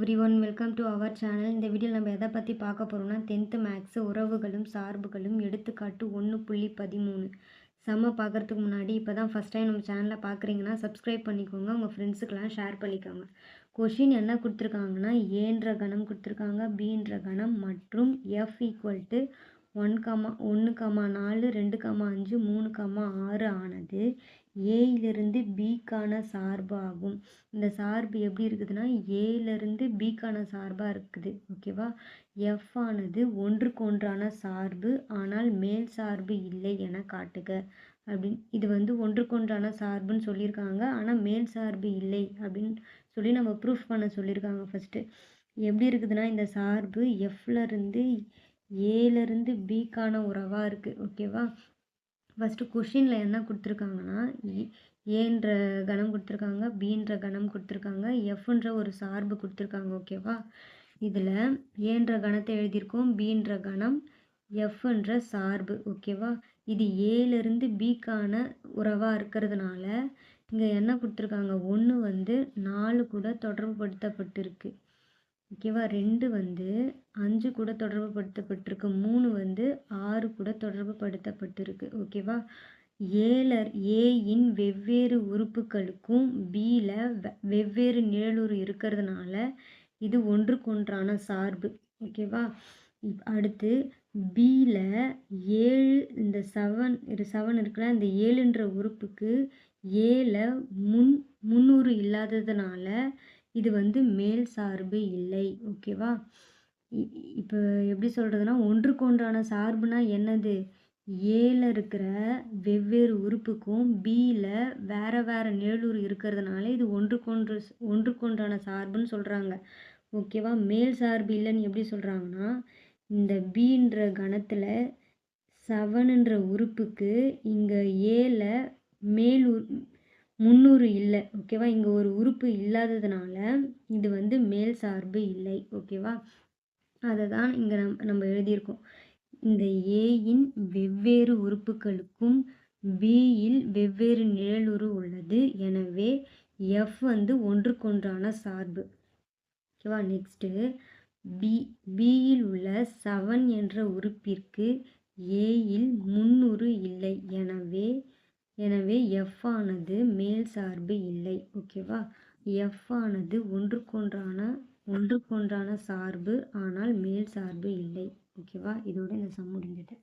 Everyone, welcome to our channel. இந்த வீடியோவில் நம்ம எதை பற்றி பார்க்க போகிறோம்னா 10th மேக்ஸ் உறவுகளும் சார்புகளும் எடுத்துக்காட்டு 1.13 செம்ம. பார்க்குறதுக்கு முன்னாடி இப்போ தான் ஃபஸ்ட் டைம் நம்ம சேனலில் பார்க்குறீங்கன்னா சப்ஸ்கிரைப் பண்ணிக்கோங்க, உங்கள் ஃப்ரெண்ட்ஸுக்கெல்லாம் ஷேர் பண்ணிக்கோங்க. கொஷின் என்ன கொடுத்துருக்காங்கன்னா, ஏன்ற கணம் கொடுத்துருக்காங்க, பீன்ற கணம் மற்றும் எஃப் ஈக்குவல் டு 1,4 2,5 3,6 ஆனது ஏயிலிருந்து பிக்கான சார்பு ஆகும். இந்த சார்பு எப்படி இருக்குதுன்னா ஏயிலிருந்து பிக்கான சார்பாக இருக்குது. ஓகேவா? எஃப் ஆனது ஒன்றுக்கு ஒன்றான சார்பு ஆனால் மேல் சார்பு இல்லை என காட்டுக அப்படின்னு. இது ஒன்றுக்கு ஒன்றான சார்புன்னு சொல்லியிருக்காங்க, ஆனால் மேல் சார்பு இல்லை அப்படின்னு சொல்லி நம்ம ப்ரூஃப் பண்ண சொல்லியிருக்காங்க. ஃபஸ்ட்டு எப்படி இருக்குதுன்னா, இந்த சார்பு எஃப்லேருந்து ஏலேருந்து பிக்கான உறவாக இருக்குது. ஓகேவா? ஃபஸ்ட்டு கொஷினில் என்ன கொடுத்துருக்காங்கன்னா, ஏன்ற கணம் கொடுத்துருக்காங்க, பீன்ற கணம் கொடுத்துருக்காங்க, எஃப்ன்ற ஒரு சார்பு கொடுத்துருக்காங்க. ஓகேவா? இதில் ஏன்ற கணத்தை எழுதியிருக்கோம், பீன்ற கணம், எஃப்ன்ற சார்பு. ஓகேவா? இது ஏலேருந்து பிக்கான உறவாக இருக்கிறதுனால இங்கே என்ன கொடுத்துருக்காங்க, 1 4 கூட தொடர்பு படுத்தப்பட்டிருக்கு. ஓகேவா? 2 5 கூட தொடர்பு படுத்தப்பட்டிருக்கு. 3 6 கூட தொடர்பு படுத்தப்பட்டிருக்கு. ஓகேவா? ஏயின் வெவ்வேறு உறுப்புகளுக்கும் பியில் வெவ்வேறு நிழலுறு இருக்கிறதுனால இது ஒன்றுக்கு ஒன்றான சார்பு. ஓகேவா? அடுத்து பியில் 7 இந்த 7 இருக்குல்ல, இந்த 7ன்ற உறுப்புக்கு ஏல முன்னூறு இல்லாததுனால இது மேல் சார்பு இல்லை. ஓகேவா? இப்போ எப்படி சொல்கிறதுனா, ஒன்றுக்கு ஒன்றான சார்புனா என்னது, ஏல இருக்கிற வெவ்வேறு உறுப்புக்கும் பியில் வேறு வேறு நிழலுறு இருக்கிறதுனால இது ஒன்றுக்கு ஒன்றான சார்புன்னு சொல்கிறாங்க. ஓகேவா? மேல் சார்பு இல்லைன்னு எப்படி சொல்கிறாங்கன்னா, இந்த பீன்ற கணத்தில் 7ன்ற உறுப்புக்கு இங்கே ஏல முன்னூறு இல்லை. ஓகேவா? இங்கே ஒரு உறுப்பு இல்லாததுனால இது மேல் சார்பு இல்லை. ஓகேவா? அதை தான் இங்கே நம்ம எழுதியிருக்கோம். இந்த ஏயின் வெவ்வேறு உறுப்புகளுக்கும் பியில் வெவ்வேறு நிழலுறு உள்ளது, எனவே எஃப் ஒன்றுக்கொன்றான சார்பு. ஓகேவா? நெக்ஸ்ட்டு பியில் உள்ள 7 என்ற உறுப்பிற்கு ஏயில் முன்னூறு இல்லை, எனவே எஃப் ஆனது மேல் சார்பு இல்லை. ஓகேவா? எஃப் ஆனது ஒன்றுக்கொன்றான சார்பு ஆனால் மேல் சார்பு இல்லை. ஓகேவா? இதோட இந்த சம் முடிஞ்சது.